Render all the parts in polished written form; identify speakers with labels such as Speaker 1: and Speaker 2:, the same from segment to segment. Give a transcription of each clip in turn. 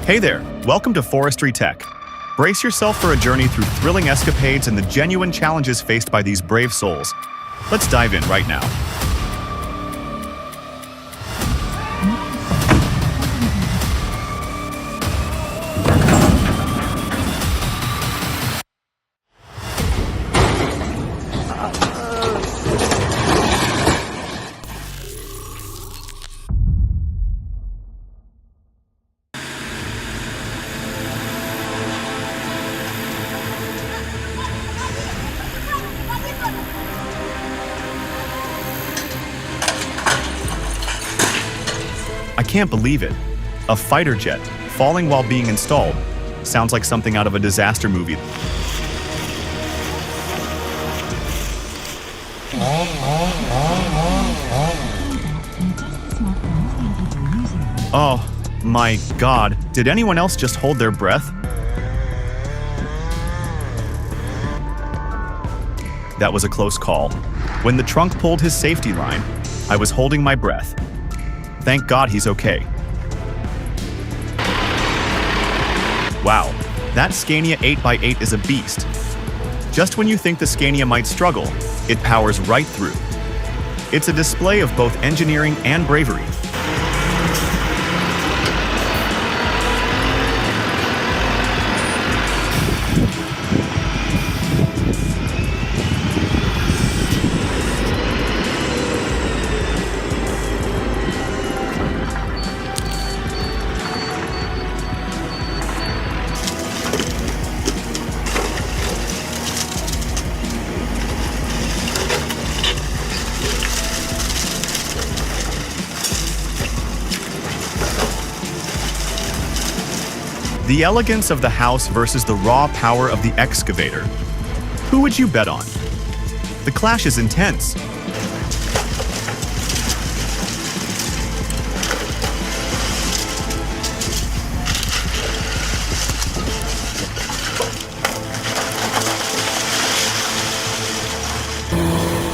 Speaker 1: Hey there, welcome to Forestry Tech. Brace yourself for a journey through thrilling escapades and the genuine challenges faced by these brave souls. Let's dive in right now. I can't believe it. A fighter jet falling while being installed. Sounds like something out of a disaster movie. Oh my God, did anyone else just hold their breath? That was a close call. When the trunk pulled his safety line, I was holding my breath. Thank God he's okay. Wow, that Scania 8x8 is a beast. Just when you think the Scania might struggle, it powers right through. It's a display of both engineering and bravery. The elegance of the house versus the raw power of the excavator. Who would you bet on? The clash is intense.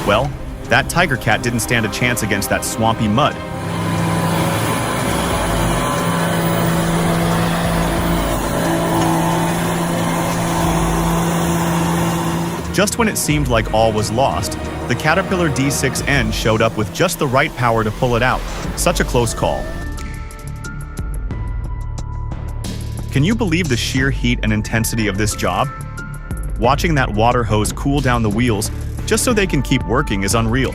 Speaker 1: Well, that tiger cat didn't stand a chance against that swampy mud. Just when it seemed like all was lost, the Caterpillar D6N showed up with just the right power to pull it out. Such a close call. Can you believe the sheer heat and intensity of this job? Watching that water hose cool down the wheels just so they can keep working is unreal.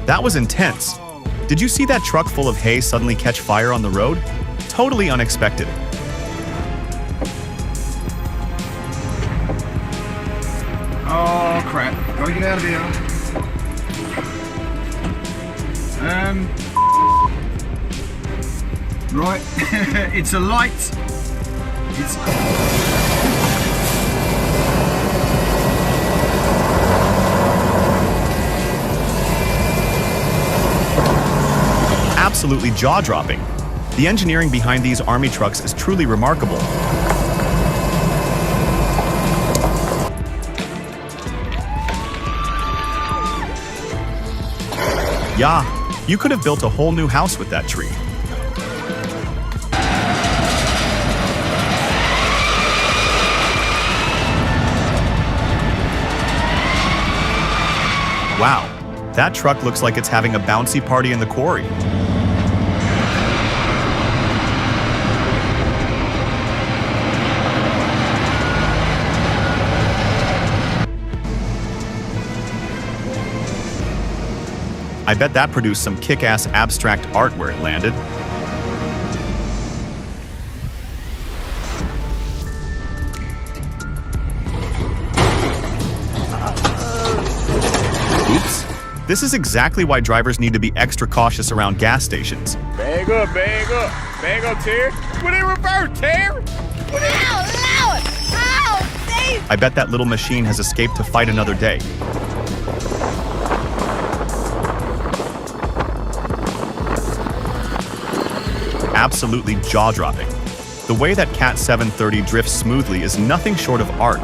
Speaker 1: That was intense. Did you see that truck full of hay suddenly catch fire on the road? Totally unexpected.
Speaker 2: Oh crap, gotta get out of here. Right, it's a light.
Speaker 1: Absolutely jaw-dropping. The engineering behind these army trucks is truly remarkable. Yeah, you could have built a whole new house with that tree. Wow, that truck looks like it's having a bouncy party in the quarry. I bet that produced some kick-ass abstract art where it landed. Oops. This is exactly why drivers need to be extra cautious around gas stations.
Speaker 3: Bag up, bag up. Bag up, Terry. Put it in reverse, Terry.
Speaker 4: Ow! Save!
Speaker 1: I bet that little machine has escaped to fight another day. Absolutely jaw-dropping. The way that Cat 730 drifts smoothly is nothing short of art.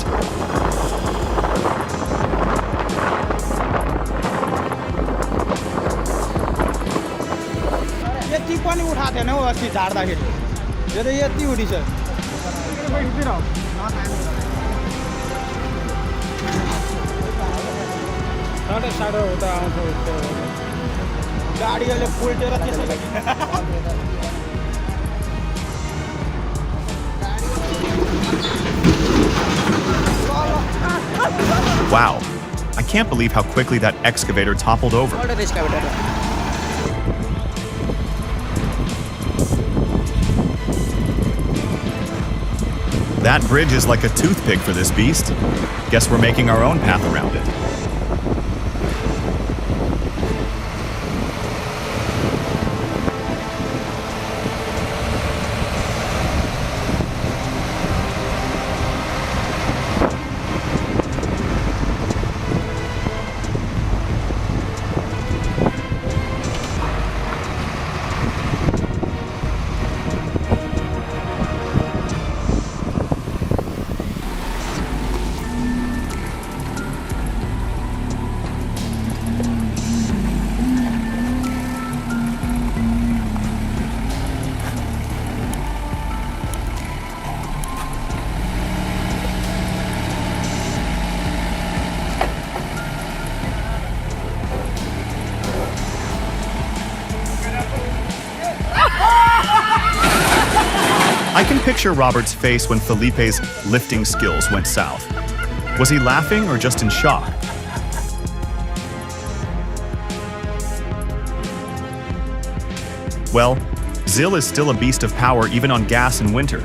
Speaker 4: यति पनि उठाएको थिएन हौ अस्ति झार्दाखेरि यो त यति उठी छ साढे साढे उता आउँछ गाडीहरूले पुल्टेर त्यसैले
Speaker 1: Wow, I can't believe how quickly that excavator toppled over. That bridge is like a toothpick for this beast. Guess we're making our own path around it. I can picture Robert's face when Felipe's lifting skills went south. Was he laughing or just in shock? Well, Zil is still a beast of power even on gas in winter.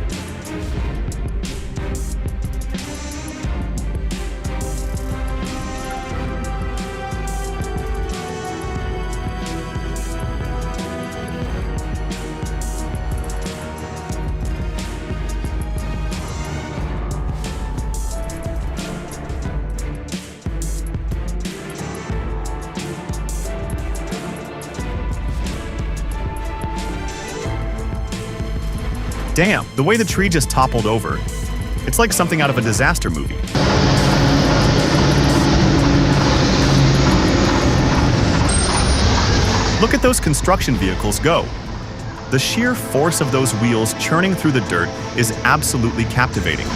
Speaker 1: Damn, the way the tree just toppled over. It's like something out of a disaster movie. Look at those construction vehicles go. The sheer force of those wheels churning through the dirt is absolutely captivating.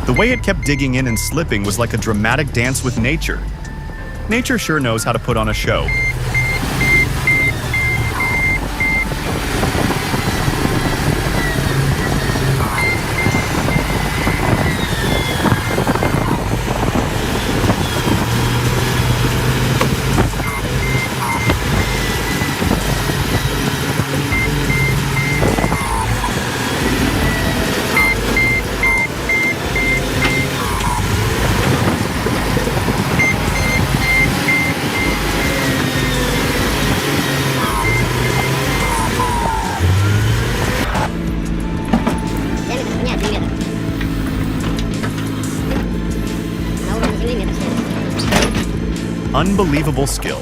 Speaker 1: The way it kept digging in and slipping was like a dramatic dance with nature. Nature sure knows how to put on a show. Unbelievable skill.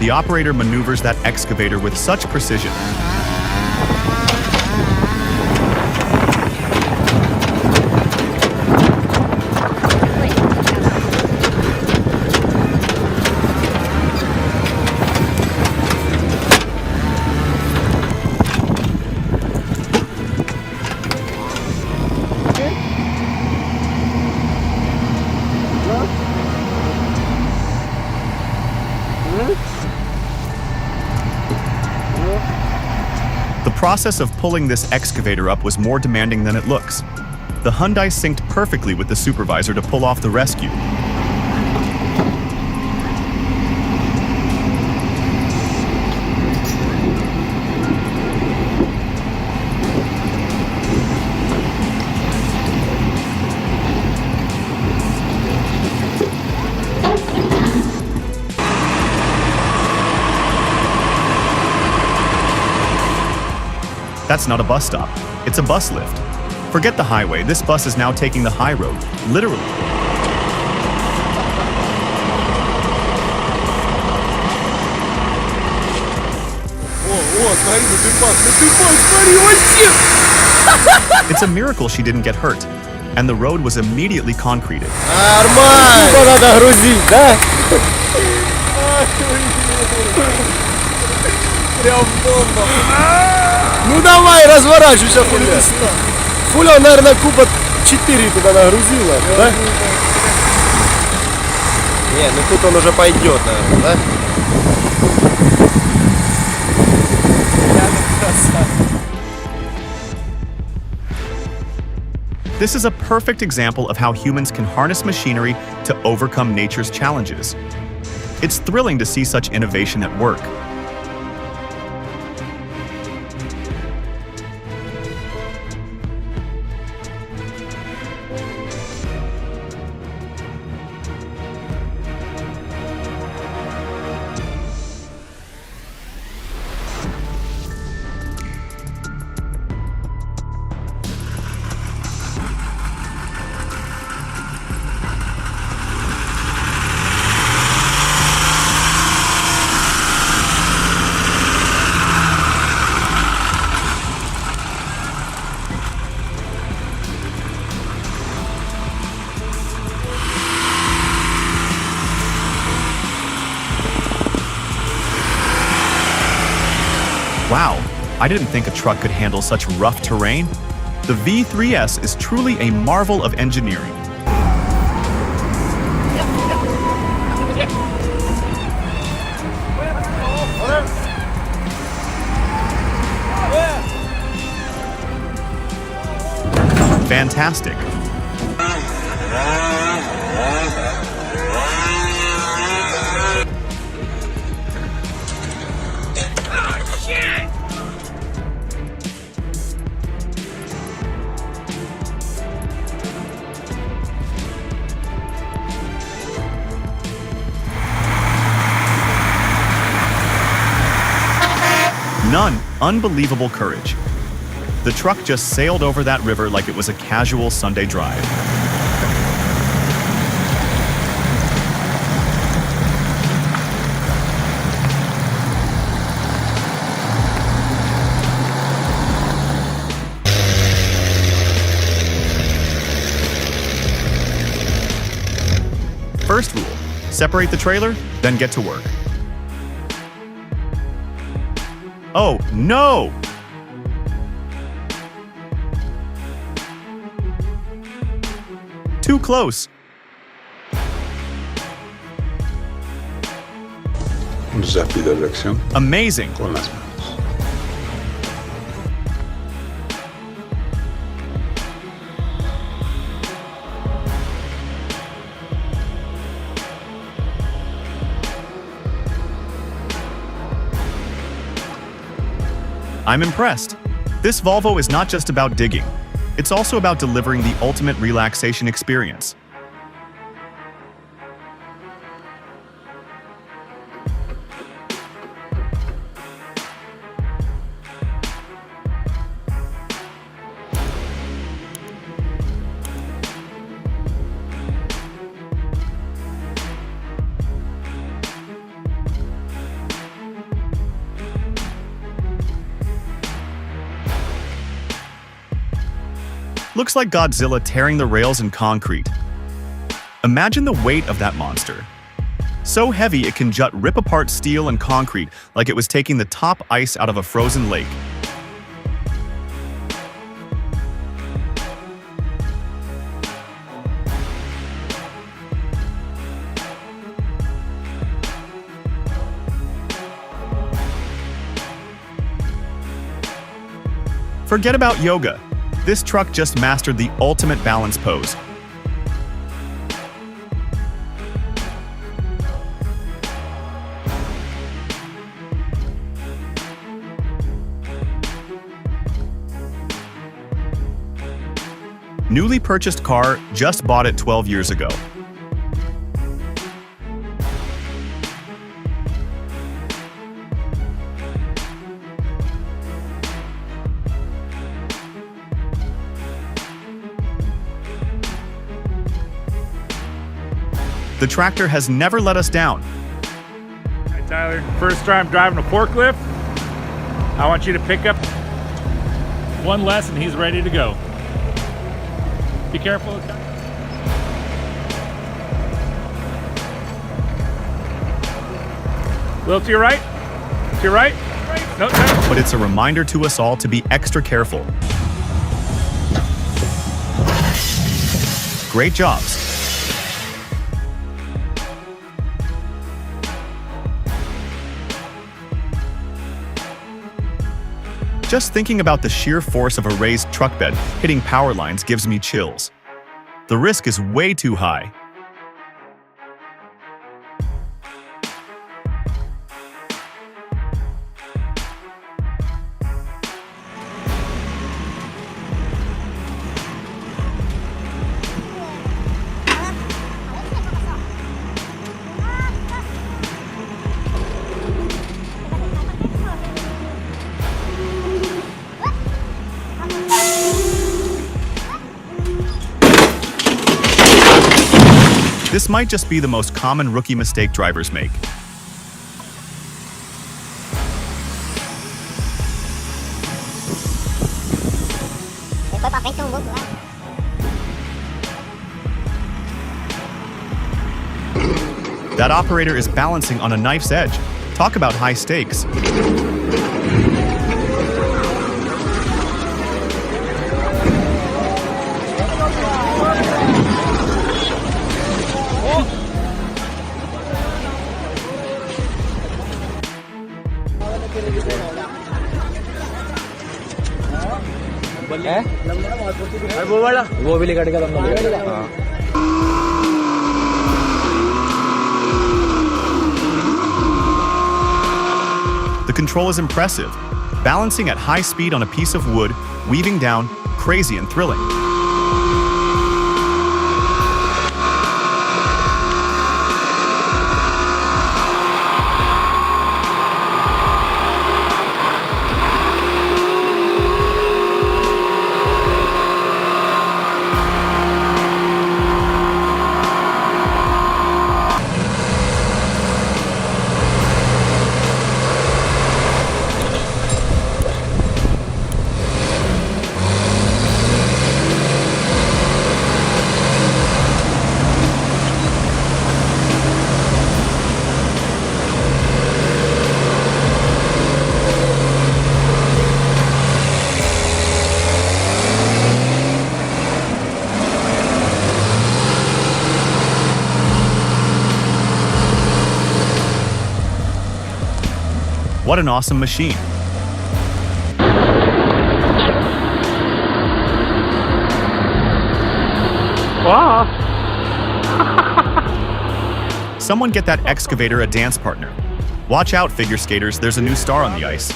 Speaker 1: The operator maneuvers that excavator with such precision. The process of pulling this excavator up was more demanding than it looks. The Hyundai synced perfectly with the supervisor to pull off the rescue. That's not a bus stop. It's a bus lift. Forget the highway. This bus is now taking the high road. Literally. It's a miracle she didn't get hurt. And the road was immediately concreted.
Speaker 5: Нормально! Тупо надо грузить, да? Прям бомба. Ну давай, разворачивайся, хуля. Хуля, наверное, куба 4 туда нагрузила, да? Не, ну тут он уже пойдет, наверное, да?
Speaker 1: This is a perfect example of how humans can harness machinery to overcome nature's challenges. It's thrilling to see such innovation at work. Wow, I didn't think a truck could handle such rough terrain. The V3S is truly a marvel of engineering. Fantastic. None. Unbelievable courage. The truck just sailed over that river like it was a casual Sunday drive. First rule, separate the trailer, then get to work. Oh, no! Too close.
Speaker 6: Un desafío de reacción
Speaker 1: Amazing.
Speaker 6: con las manos.
Speaker 1: I'm impressed. This Volvo is not just about digging. It's also about delivering the ultimate relaxation experience. Looks like Godzilla tearing the rails in concrete. Imagine the weight of that monster. So heavy it can rip apart steel and concrete like it was taking the top ice out of a frozen lake. Forget about yoga. This truck just mastered the ultimate balance pose. Newly purchased car, just bought it 12 years ago. The tractor has never let us down.
Speaker 3: Hi, Tyler. First time driving a forklift. I want you to pick up one less and he's ready to go. Be careful. A little to your right. To your right. No, no.
Speaker 1: But it's a reminder to us all to be extra careful. Great jobs. Just thinking about the sheer force of a raised truck bed hitting power lines gives me chills. The risk is way too high. This might just be the most common rookie mistake drivers make. That operator is balancing on a knife's edge. Talk about high stakes.
Speaker 5: वो भी लेकर
Speaker 1: The control is impressive. Balancing at high speed on a piece of wood, weaving down, crazy and thrilling. What an awesome machine.
Speaker 3: Wow.
Speaker 1: Someone get that excavator a dance partner. Watch out, figure skaters, there's a new star on the ice.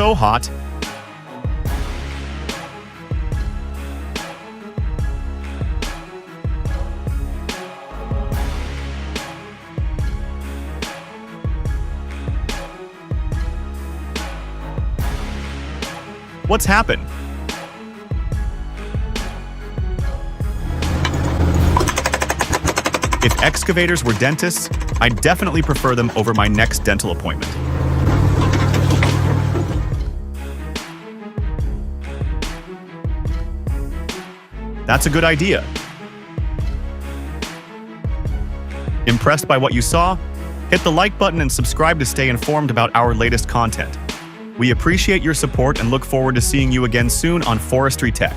Speaker 1: So hot. What's happened? If excavators were dentists, I'd definitely prefer them over my next dental appointment. That's a good idea. Impressed by what you saw? Hit the like button and subscribe to stay informed about our latest content. We appreciate your support and look forward to seeing you again soon on Forestry Tech.